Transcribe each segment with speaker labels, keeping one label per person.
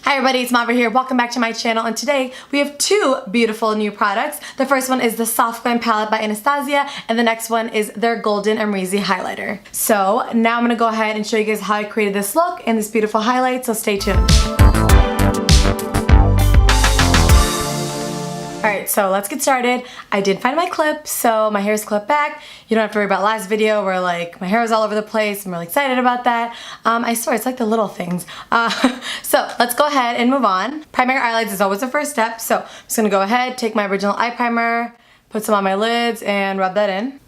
Speaker 1: Hi everybody, it's Mavra here. Welcome back to my channel, and today we have two beautiful new products. The first one is the Soft Glam palette by Anastasia, and the next one is their Golden Amrezy highlighter. So now I'm going to go ahead and show you guys how I created this look and this beautiful highlight, so stay tuned. Alright, so let's get started. I did find my clip, so my hair is clipped back. You don't have to worry about last video where like my hair was all over the place. I'm really excited about that. I swear, it's like the little things. So let's go ahead and move on. Primary eyelids is always the first step, so I'm just going to go ahead, take my original eye primer, put some on my lids, and rub that in.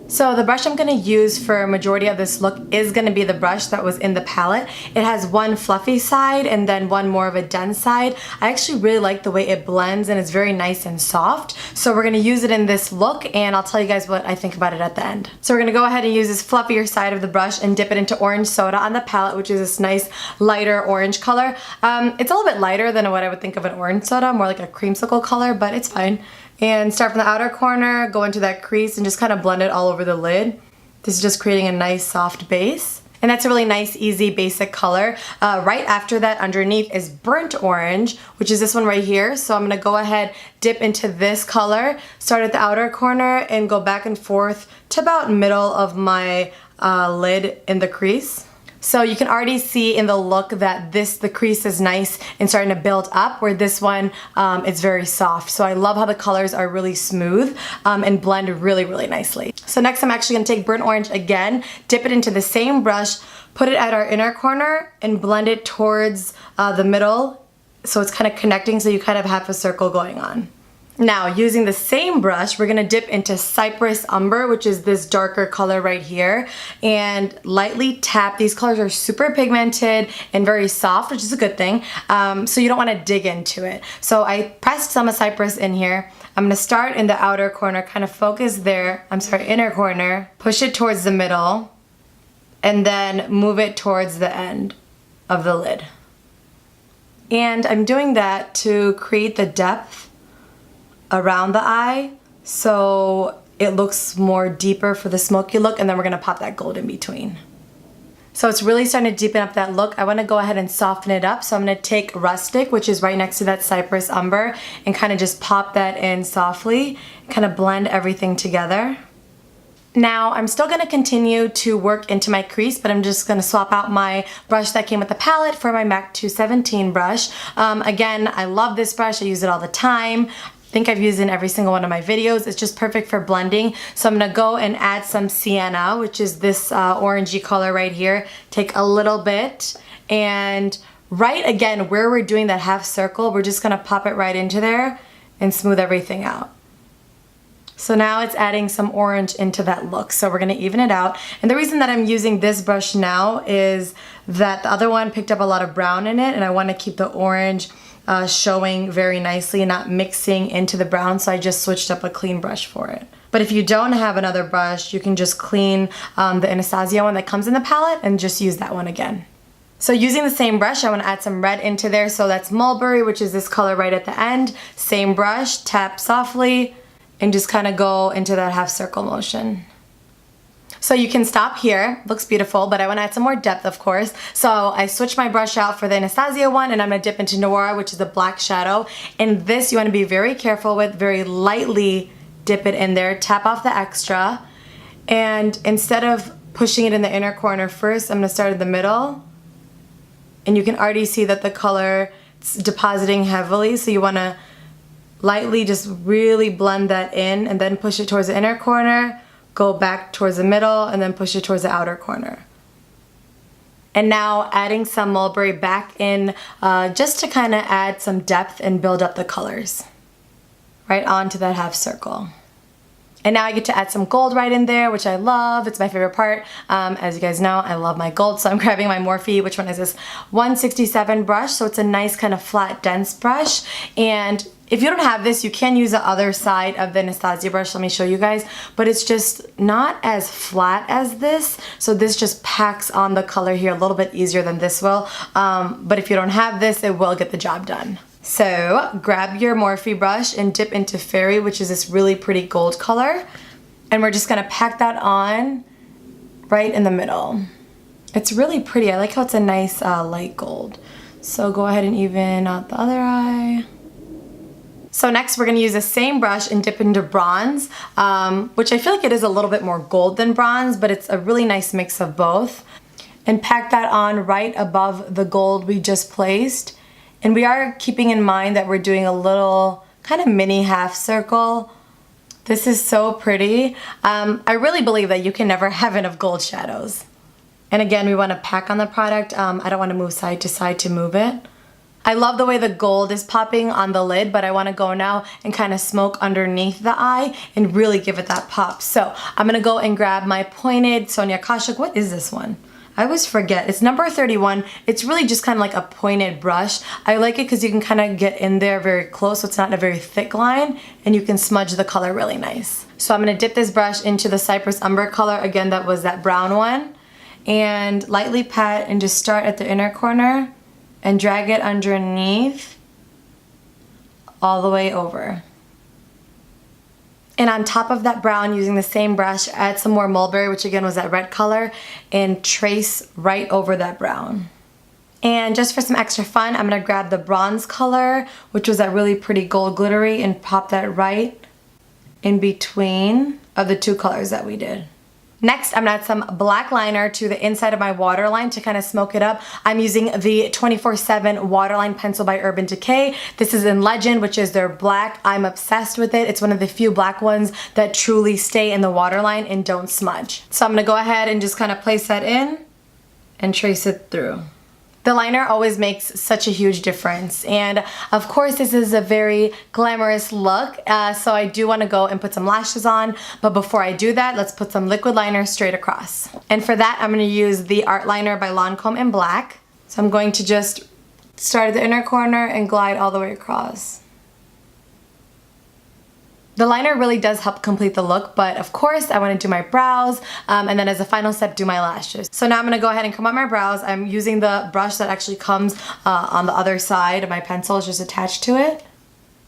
Speaker 1: So the brush I'm going to use for a majority of this look is going to be the brush that was in the palette. It has one fluffy side and then one more of a dense side. I actually really like the way it blends and it's very nice and soft. So we're going to use it in this look and I'll tell you guys what I think about it at the end. So we're going to go ahead and use this fluffier side of the brush and dip it into orange soda on the palette, which is this nice lighter orange color. It's a little bit lighter than what I would think of an orange soda, more like a creamsicle color, but it's fine. And start from the outer corner, go into that crease and just kind of blend it all over the lid. This is just creating a nice soft base. And that's a really nice, easy, basic color. Right after that, underneath is burnt orange, which is this one right here. So I'm gonna go ahead, dip into this color, start at the outer corner and go back and forth to about middle of my lid in the crease. So you can already see in the look that the crease is nice and starting to build up, where this one is very soft. So I love how the colors are really smooth and blend really, really nicely. So next I'm actually going to take burnt orange again, dip it into the same brush, put it at our inner corner and blend it towards the middle so it's kind of connecting, so you kind of have a circle going on. Now, using the same brush, we're gonna dip into Cypress Umber, which is this darker color right here, and lightly tap. These colors are super pigmented and very soft, which is a good thing, so you don't wanna dig into it. So I pressed some of Cypress in here. I'm gonna start in the outer corner, kind of focus there, inner corner, push it towards the middle, and then move it towards the end of the lid. And I'm doing that to create the depth around the eye so it looks more deeper for the smoky look, and then we're gonna pop that gold in between. So it's really starting to deepen up that look. I wanna go ahead and soften it up, so I'm gonna take Rustic, which is right next to that Cypress Umber, and kind of just pop that in softly, kind of blend everything together. Now, I'm still going to continue to work into my crease, but I'm just going to swap out my brush that came with the palette for my MAC 217 brush. Again, I love this brush. I use it all the time. I think I've used it in every single one of my videos. It's just perfect for blending. So I'm going to go and add some Sienna, which is this orangey color right here. Take a little bit, and right again where we're doing that half circle, we're just going to pop it right into there and smooth everything out. So now it's adding some orange into that look. So we're gonna even it out. And the reason that I'm using this brush now is that the other one picked up a lot of brown in it, and I wanna keep the orange showing very nicely and not mixing into the brown, so I just switched up a clean brush for it. But if you don't have another brush, you can just clean the Anastasia one that comes in the palette and just use that one again. So using the same brush, I want to add some red into there. So that's Mulberry, which is this color right at the end. Same brush, tap softly, and just kind of go into that half circle motion. So you can stop here, looks beautiful, but I want to add some more depth, of course. So I switched my brush out for the Anastasia one, and I'm going to dip into Noir, which is the black shadow. And this you want to be very careful with, very lightly dip it in there, tap off the extra, and instead of pushing it in the inner corner first, I'm going to start in the middle. And you can already see that the color is depositing heavily, so you want to lightly just really blend that in and then push it towards the inner corner, go back towards the middle, and then push it towards the outer corner. And now adding some Mulberry back in just to kind of add some depth and build up the colors right onto that half circle. And now I get to add some gold right in there, which I love. It's my favorite part. As you guys know, I love my gold, so I'm grabbing my Morphe, which one is this 167 brush. So it's a nice kind of flat, dense brush. And if you don't have this, you can use the other side of the Anastasia brush. Let me show you guys. But it's just not as flat as this. So this just packs on the color here a little bit easier than this will. But if you don't have this, it will get the job done. So grab your Morphe brush and dip into Fairy, which is this really pretty gold color. And we're just gonna pack that on right in the middle. It's really pretty. I like how it's a nice light gold. So go ahead and even out the other eye. So next we're going to use the same brush and dip into bronze, which I feel like it is a little bit more gold than bronze, but it's a really nice mix of both. And pack that on right above the gold we just placed. And we are keeping in mind that we're doing a little kind of mini half circle. This is so pretty. I really believe that you can never have enough gold shadows. And again, we want to pack on the product. I don't want to move side to side to move it. I love the way the gold is popping on the lid, but I want to go now and kind of smoke underneath the eye and really give it that pop. So I'm going to go and grab my pointed Sonia Kashuk. What is this one? I always forget. It's number 31. It's really just kind of like a pointed brush. I like it because you can kind of get in there very close, so it's not a very thick line, and you can smudge the color really nice. So I'm going to dip this brush into the Cypress Umber color. Again, that was that brown one. And lightly pat and just start at the inner corner and drag it underneath all the way over. And on top of that brown, using the same brush, add some more mulberry, which again was that red color, and trace right over that brown. And just for some extra fun, I'm gonna grab the bronze color, which was that really pretty gold glittery, and pop that right in between of the two colors that we did. Next, I'm gonna add some black liner to the inside of my waterline to kind of smoke it up. I'm using the 24/7 Waterline Pencil by Urban Decay. This is in Legend, which is their black. I'm obsessed with it. It's one of the few black ones that truly stay in the waterline and don't smudge. So I'm gonna go ahead and just kind of place that in and trace it through. The liner always makes such a huge difference, and of course this is a very glamorous look, so I do want to go and put some lashes on, but before I do that, let's put some liquid liner straight across. And for that, I'm going to use the Art Liner by Lancome in black. So I'm going to just start at the inner corner and glide all the way across. The liner really does help complete the look, but of course I want to do my brows, and then as a final step do my lashes. So now I'm going to go ahead and comb out my brows. I'm using the brush that actually comes on the other side of my pencil. It's just attached to it.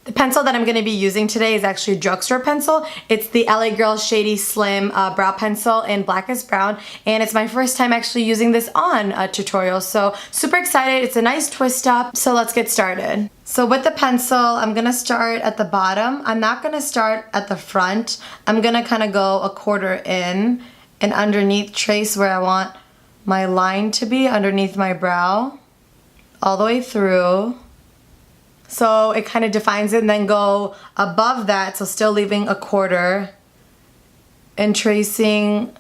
Speaker 1: The pencil that I'm going to be using today is actually a drugstore pencil. It's the LA Girl Shady Slim Brow Pencil in Blackest Brown, and it's my first time actually using this on a tutorial, so super excited. It's a nice twist up, so let's get started. So with the pencil, I'm going to start at the bottom. I'm not going to start at the front. I'm going to kind of go a quarter in and underneath trace where I want my line to be underneath my brow, all the way through. So it kind of defines it, and then go above that, so still leaving a quarter, and tracing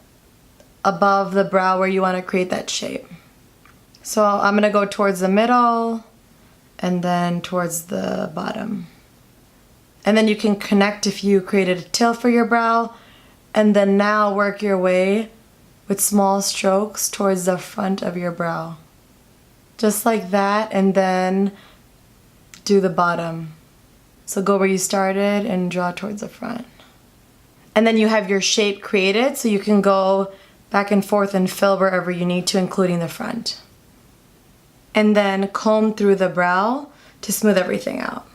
Speaker 1: above the brow where you want to create that shape. So I'm going to go towards the middle and then towards the bottom. And then you can connect if you created a tail for your brow, and then now work your way with small strokes towards the front of your brow. Just like that, and then do the bottom. So go where you started and draw towards the front. And then you have your shape created, so you can go back and forth and fill wherever you need to, including the front. And then comb through the brow to smooth everything out.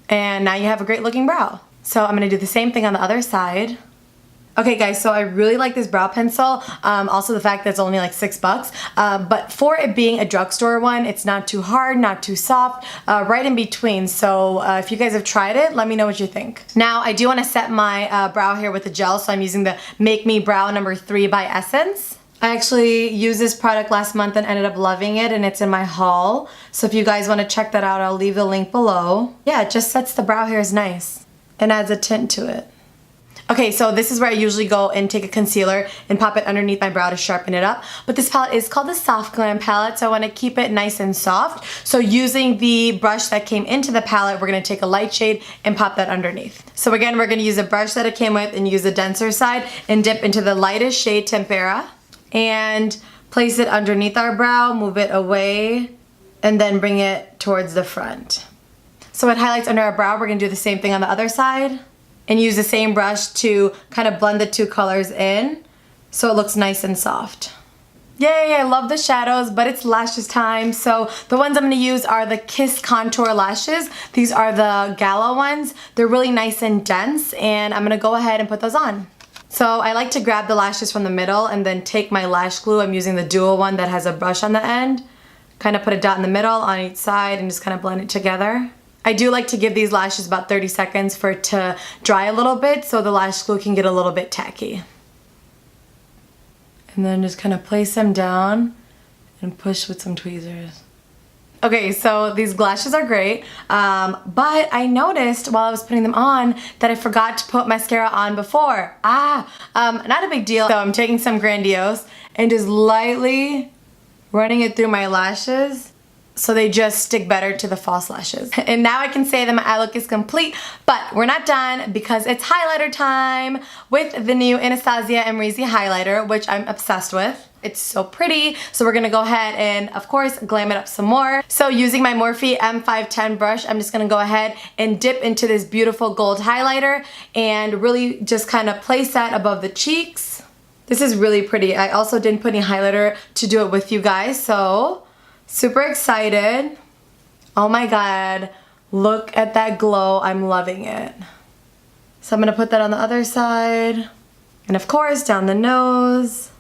Speaker 1: And now you have a great looking brow. So I'm gonna do the same thing on the other side. Okay guys, so I really like this brow pencil. Also the fact that it's only like $6. But for it being a drugstore one, it's not too hard, not too soft, right in between. So if you guys have tried it, let me know what you think. Now I do want to set my brow hair with a gel, so I'm using the Make Me Brow number 3 by Essence. I actually used this product last month and ended up loving it, and it's in my haul. So if you guys want to check that out, I'll leave the link below. Yeah, it just sets the brow hairs nice and adds a tint to it. Okay, so this is where I usually go and take a concealer and pop it underneath my brow to sharpen it up. But this palette is called the Soft Glam palette, so I want to keep it nice and soft. So using the brush that came into the palette, we're going to take a light shade and pop that underneath. So again, we're going to use a brush that it came with and use the denser side and dip into the lightest shade, Tempera, and place it underneath our brow, move it away, and then bring it towards the front. So it highlights under our brow. We're going to do the same thing on the other side, and use the same brush to kind of blend the two colors in so it looks nice and soft. Yay, I love the shadows, but it's lashes time. So the ones I'm going to use are the Kiss Contour Lashes. These are the Gala ones. They're really nice and dense, and I'm going to go ahead and put those on. So I like to grab the lashes from the middle and then take my lash glue. I'm using the dual one that has a brush on the end. Kind of put a dot in the middle on each side and just kind of blend it together. I do like to give these lashes about 30 seconds for it to dry a little bit so the lash glue can get a little bit tacky. And then just kind of place them down and push with some tweezers. Okay, so these lashes are great, but I noticed while I was putting them on that I forgot to put mascara on before. Not a big deal. So I'm taking some Grandiose and just lightly running it through my lashes so they just stick better to the false lashes. And now I can say that my eye look is complete, but we're not done because it's highlighter time with the new Anastasia Amrezy highlighter, which I'm obsessed with. It's so pretty, so we're gonna go ahead and, of course, glam it up some more. So using my Morphe M510 brush, I'm just gonna go ahead and dip into this beautiful gold highlighter and really just kind of place that above the cheeks. This is really pretty. I also didn't put any highlighter to do it with you guys, so super excited. Oh my god, look at that glow. I'm loving it. So I'm gonna put that on the other side. And of course, down the nose.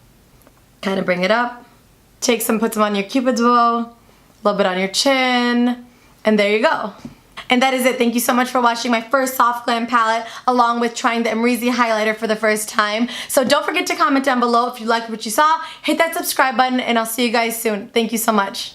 Speaker 1: Kind of bring it up. Take some, put some on your cupid's bow, a little bit on your chin, and there you go. And that is it. Thank you so much for watching my first soft glam palette along with trying the Amrezy highlighter for the first time. So don't forget to comment down below if you liked what you saw. Hit that subscribe button and I'll see you guys soon. Thank you so much.